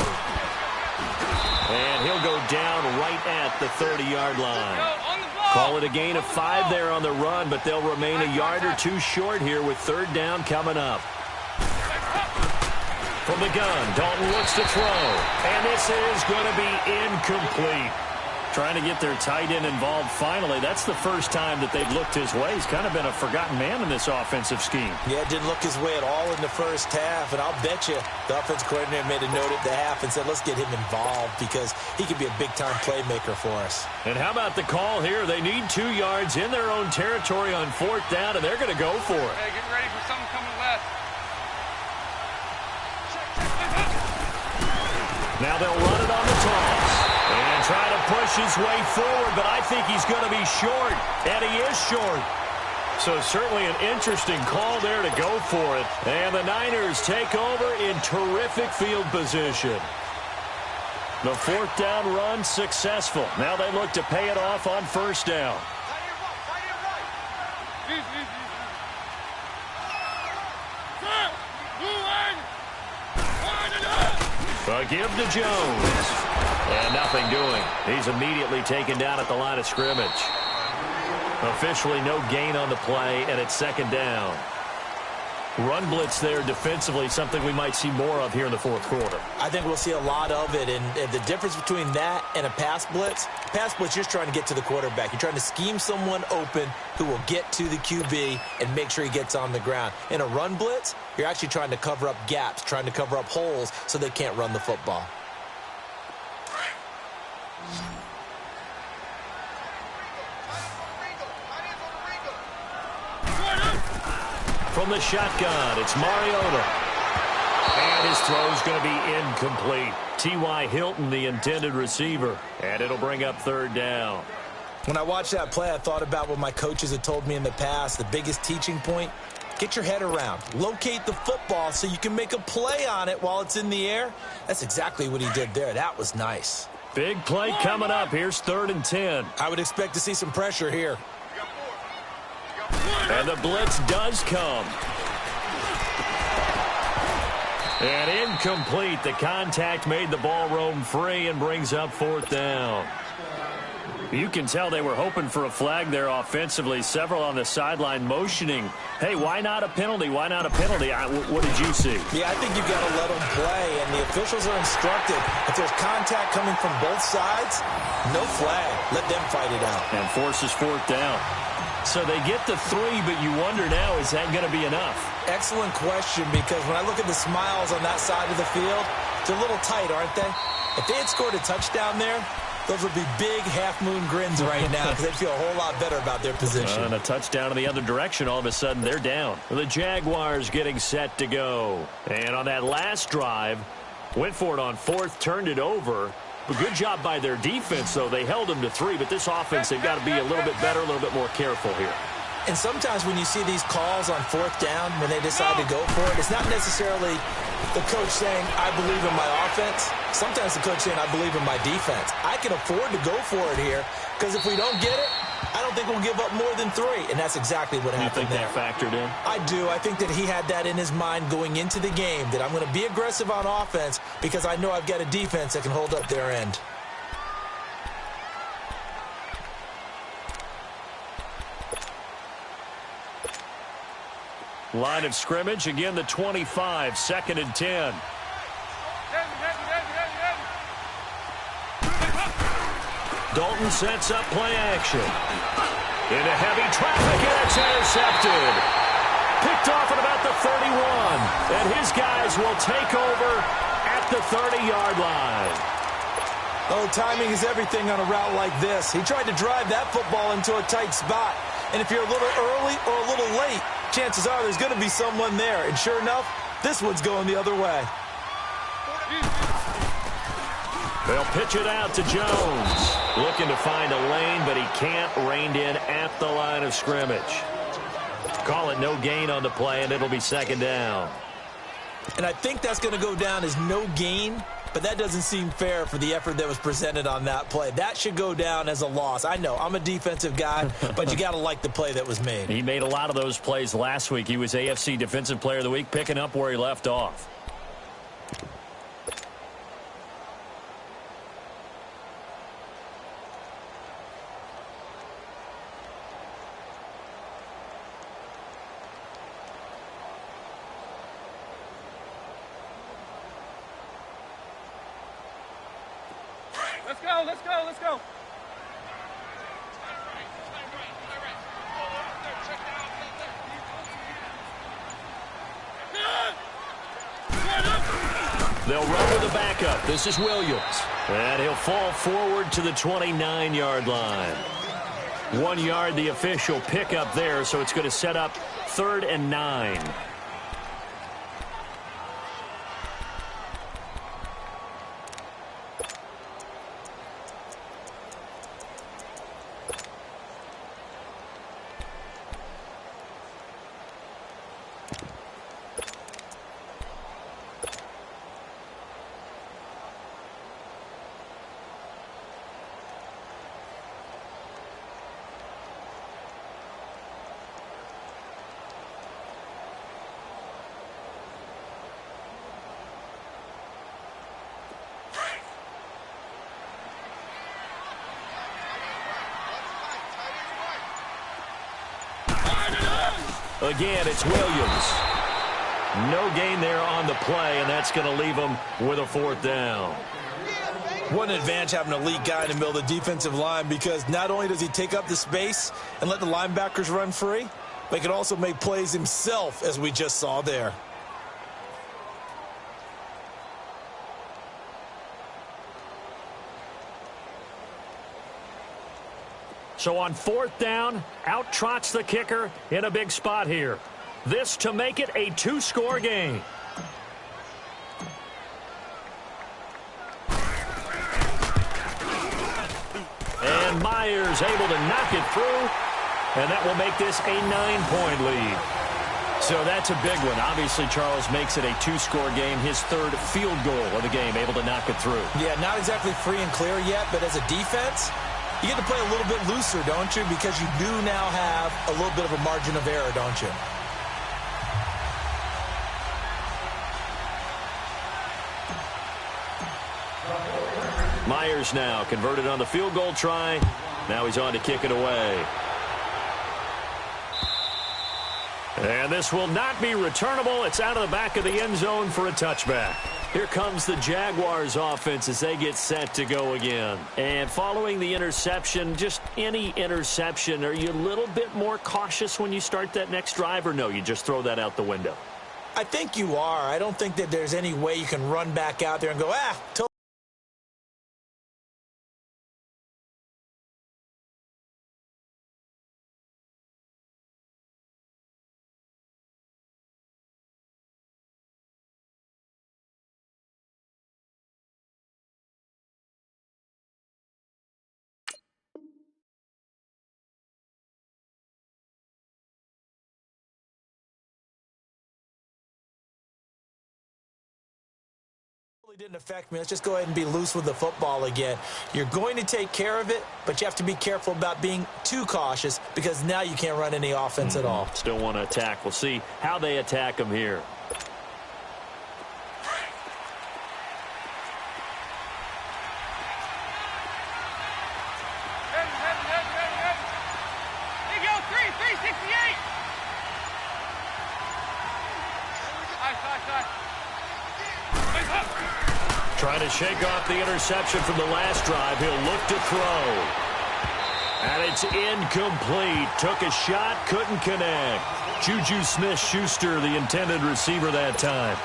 And he'll go down right at the 30-yard line. Go, on the ball! Call it a gain of 5 there on the run, but they'll remain a yard or two short here with third down coming up. From the gun, Dalton looks to throw. And this is going to be incomplete. Trying to get their tight end involved finally. That's the first time that they've looked his way. He's kind of been a forgotten man in this offensive scheme. Yeah, didn't look his way at all in the first half. And I'll bet you the offense coordinator made a note at the half and said, let's get him involved because he could be a big-time playmaker for us. And how about the call here? They need 2 yards in their own territory on fourth down, and they're going to go for it. Hey, get ready for something coming left. Now they'll run it on the toss. And try to push his way forward, but I think he's going to be short. And he is short. So certainly an interesting call there to go for it. And the Niners take over in terrific field position. The fourth down run successful. Now they look to pay it off on first down. A give to Jones. And nothing doing. He's immediately taken down at the line of scrimmage. Officially no gain on the play, and it's second down. Run blitz there defensively, something we might see more of here in the fourth quarter. I think we'll see a lot of it, and the difference between that and a pass blitz, you're just trying to get to the quarterback. You're trying to scheme someone open who will get to the QB and make sure he gets on the ground. In a run blitz, you're actually trying to cover up gaps, trying to cover up holes so they can't run the football. From the shotgun, it's Mariota. And his throw's going to be incomplete. T.Y. Hilton, the intended receiver. And it'll bring up third down. When I watched that play, I thought about what my coaches had told me in the past. The biggest teaching point, get your head around. Locate the football so you can make a play on it while it's in the air. That's exactly what he did there. That was nice. Big play coming up. Here's 3rd and 10. I would expect to see some pressure here. And the blitz does come. And incomplete. The contact made the ball roam free and brings up 4th down. You can tell they were hoping for a flag there offensively. Several on the sideline motioning. Hey, why not a penalty? Why not a penalty? What did you see? Yeah, I think you've got to let them play, and the officials are instructed. If there's contact coming from both sides, no flag. Let them fight it out. And forces 4th down. So they get the 3, but you wonder now, is that going to be enough? Excellent question, because when I look at the smiles on that side of the field, they're a little tight, aren't they? If they had scored a touchdown there, those would be big half-moon grins right now because they'd feel a whole lot better about their position. And a touchdown in the other direction, all of a sudden they're down. The Jaguars getting set to go. And on that last drive, went for it on 4th, turned it over. A good job by their defense, though. They held them to 3, but this offense, they've got to be a little bit better, a little bit more careful here. And sometimes when you see these calls on 4th down, when they decide to go for it, it's not necessarily the coach saying, I believe in my offense. Sometimes the coach saying, I believe in my defense. I can afford to go for it here because if we don't get it, I don't think we'll give up more than 3. And that's exactly what happened there. You think that factored in? I do. I think that he had that in his mind going into the game, that I'm going to be aggressive on offense because I know I've got a defense that can hold up their end. Line of scrimmage, again the 25, 2nd and 10. Dalton sets up play action. Into heavy traffic, and it's intercepted. Picked off at about the 31. And his guys will take over the 30-yard line. Oh, timing is everything on a route like this. He tried to drive that football into a tight spot. And if you're a little early or a little late, chances are there's going to be someone there. And sure enough, this one's going the other way. They'll pitch it out to Jones. Looking to find a lane, but he can't. Reined in at the line of scrimmage. Call it no gain on the play, and it'll be second down. And I think that's going to go down as no gain, but that doesn't seem fair for the effort that was presented on that play. That should go down as a loss. I know, I'm a defensive guy, but you got to like the play that was made. He made a lot of those plays last week. He was AFC Defensive Player of the Week, picking up where he left off. Let's go, let's go. They'll run with the backup. This is Williams. And he'll fall forward to the 29-yard line. 1 yard, the official pickup there, so it's going to set up 3rd and 9. Again, it's Williams. No gain there on the play, and that's going to leave him with a 4th down. What an advantage having an elite guy in the middle of the defensive line, because not only does he take up the space and let the linebackers run free, but he can also make plays himself, as we just saw there. So on 4th down, out trots the kicker in a big spot here. This to make it a 2-score game. And Myers able to knock it through, and that will make this a 9-point lead. So that's a big one. Obviously, Charles makes it a 2-score game. His 3rd field goal of the game, able to knock it through. Yeah, not exactly free and clear yet, but as a defense, you get to play a little bit looser, don't you? Because you do now have a little bit of a margin of error, don't you? Myers now converted on the field goal try. Now he's on to kick it away. And this will not be returnable. It's out of the back of the end zone for a touchback. Here comes the Jaguars offense as they get set to go again. And following the interception, just any interception, are you a little bit more cautious when you start that next drive, or no, you just throw that out the window? I think you are. I don't think that there's any way you can run back out there and go, didn't affect me. Let's just go ahead and be loose with the football again. You're going to take care of it, but you have to be careful about being too cautious, because now you can't run any offense at all. Still want to attack. We'll see how they attack him here. There you go, 368. Nice. Trying to shake off the interception from the last drive. He'll look to throw. And it's incomplete. Took a shot, couldn't connect. Juju Smith-Schuster, the intended receiver that time.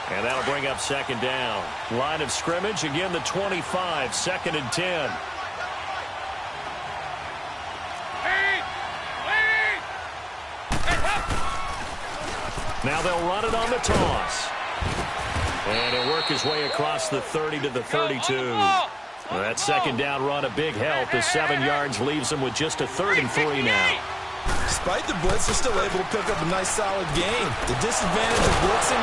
And that'll bring up second down. Line of scrimmage, again the 25, 2nd and 10. Now they'll run it on the toss. And he'll work his way across the 30 to the 32. That second down run, a big help as 7 yards leaves them with just a 3rd and 3 now. Despite the blitz, they're still able to pick up a nice solid gain. The disadvantage of blitzing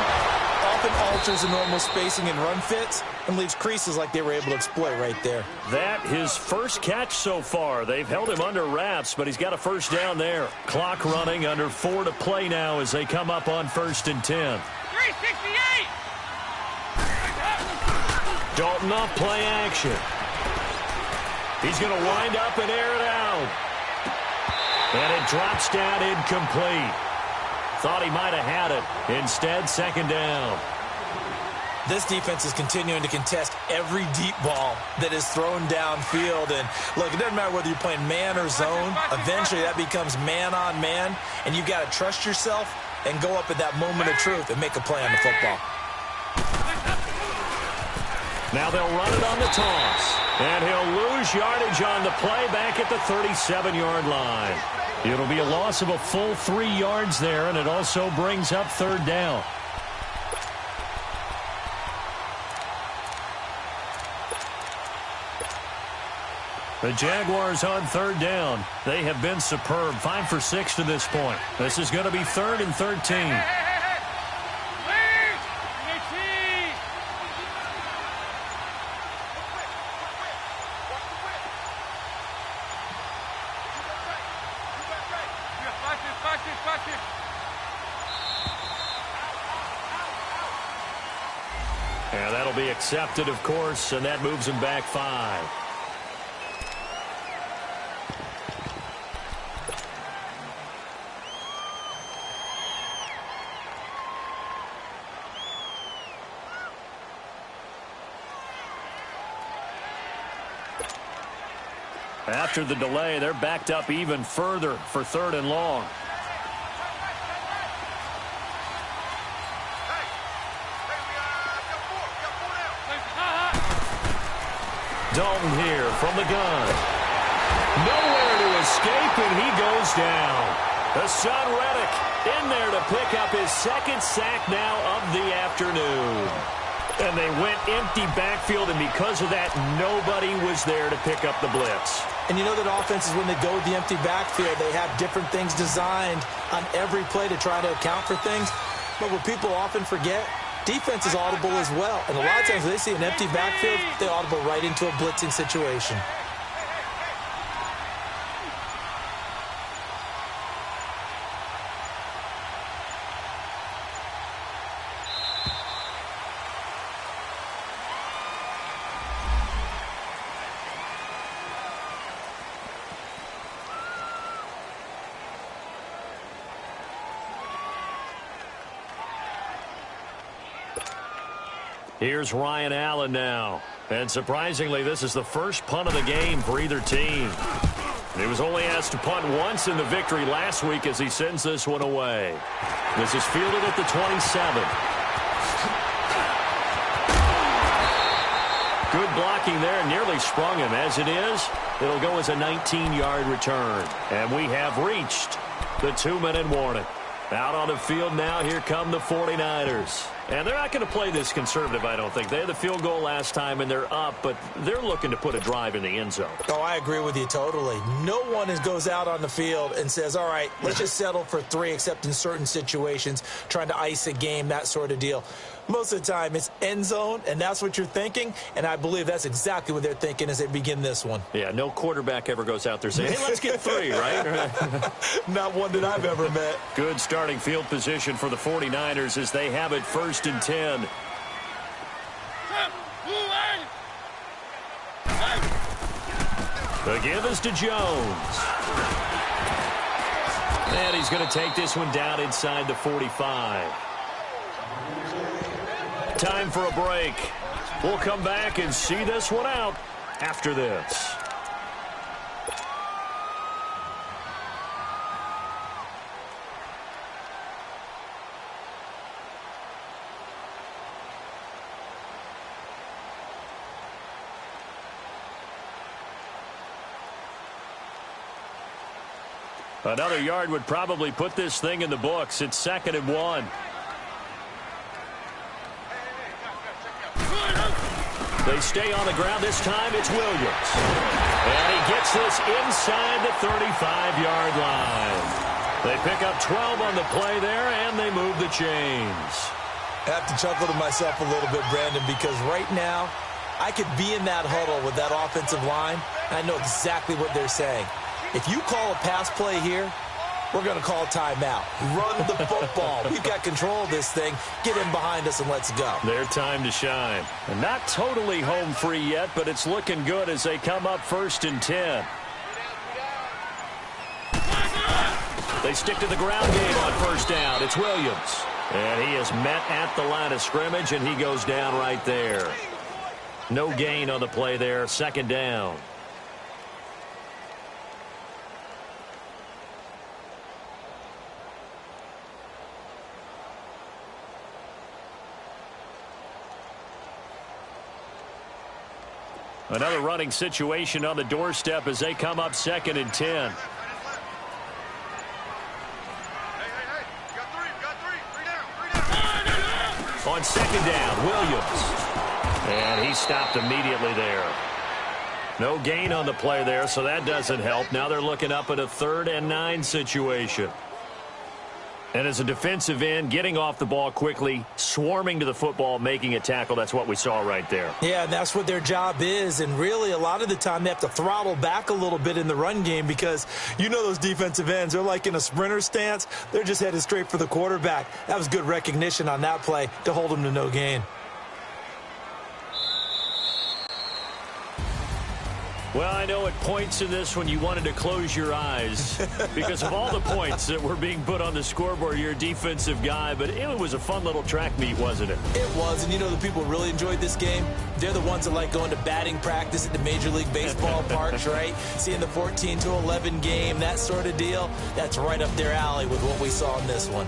often alters the normal spacing and run fits and leaves creases like they were able to exploit right there. That his first catch so far. They've held him under wraps, but he's got a first down there. Clock running, under 4 to play now as they come up on 1st and 10. 368! Dalton off play action. He's going to wind up and air it out. And it drops down incomplete. Thought he might have had it. Instead, 2nd down. This defense is continuing to contest every deep ball that is thrown downfield. And, look, it doesn't matter whether you're playing man or zone. Eventually, that becomes man on man. And you've got to trust yourself and go up at that moment of truth and make a play on the football. Now they'll run it on the toss. And he'll lose yardage on the play back at the 37-yard line. It'll be a loss of a full 3 yards there, and it also brings up 3rd down. The Jaguars on 3rd down. They have been superb. 5 for 6 to this point. This is going to be 3rd and 13. And that'll be accepted, of course, and that moves him back 5. After the delay, they're backed up even further for 3rd and long. Dalton here from the gun. Nowhere to escape, and he goes down. Hassan Reddick in there to pick up his 2nd sack now of the afternoon. And they went empty backfield, and because of that, nobody was there to pick up the blitz. And you know that offenses, when they go with the empty backfield, they have different things designed on every play to try to account for things. But what people often forget, defense is audible as well. And a lot of times when they see an empty backfield, they audible right into a blitzing situation. Here's Ryan Allen now. And surprisingly, this is the first punt of the game for either team. He was only asked to punt once in the victory last week as he sends this one away. This is fielded at the 27. Good blocking there, nearly sprung him. As it is, it'll go as a 19-yard return. And we have reached the 2-minute warning. Out on the field now, here come the 49ers. And they're not going to play this conservative, I don't think. They had the field goal last time, and they're up, but they're looking to put a drive in the end zone. Oh, I agree with you totally. No one goes out on the field and says, all right, let's just settle for 3, except in certain situations, trying to ice a game, that sort of deal. Most of the time, it's end zone, and that's what you're thinking, and I believe that's exactly what they're thinking as they begin this one. Yeah, no quarterback ever goes out there saying, hey, let's get 3, right? Not one that I've ever met. Good starting field position for the 49ers as they have it 1st and 10. The give is to Jones. And he's going to take this one down inside the 45. Time for a break. We'll come back and see this one out after this. Another yard would probably put this thing in the books. It's 2nd and 1. They stay on the ground. This time it's Williams. And he gets this inside the 35-yard line. They pick up 12 on the play there, and they move the chains. I have to chuckle to myself a little bit, Brandon, because right now I could be in that huddle with that offensive line, and I know exactly what they're saying. If you call a pass play here, we're going to call timeout. Run the football. We've got control of this thing. Get in behind us and let's go. Their time to shine. And not totally home free yet, but it's looking good as they come up 1st and 10. They stick to the ground game on 1st down. It's Williams. And he is met at the line of scrimmage, and he goes down right there. No gain on the play there. 2nd down. Another running situation on the doorstep as they come up 2nd and 10. On 2nd down, Williams. And he stopped immediately there. No gain on the play there, so that doesn't help. Now they're looking up at a 3rd and 9 situation. And as a defensive end, getting off the ball quickly, swarming to the football, making a tackle, that's what we saw right there. Yeah, and that's what their job is. And really, a lot of the time, they have to throttle back a little bit in the run game because you know those defensive ends, they're like in a sprinter stance. They're just headed straight for the quarterback. That was good recognition on that play to hold them to no gain. Well, I know at points in this when you wanted to close your eyes because of all the points that were being put on the scoreboard. You're a defensive guy, but it was a fun little track meet, wasn't it? It was, and you know the people really enjoyed this game? They're the ones that like going to batting practice at the Major League Baseball parks, right? Seeing the 14-11 game, that sort of deal. That's right up their alley with what we saw in this one.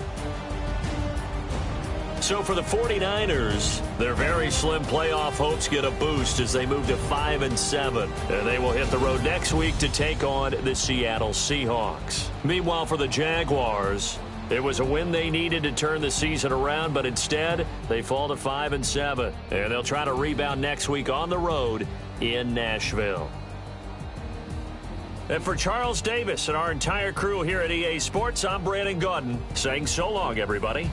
So for the 49ers, their very slim playoff hopes get a boost as they move to 5 and 7. And they will hit the road next week to take on the Seattle Seahawks. Meanwhile, for the Jaguars, it was a win they needed to turn the season around, but instead they fall to 5 and 7. And they'll try to rebound next week on the road in Nashville. And for Charles Davis and our entire crew here at EA Sports, I'm Brandon Gaudin saying so long, everybody.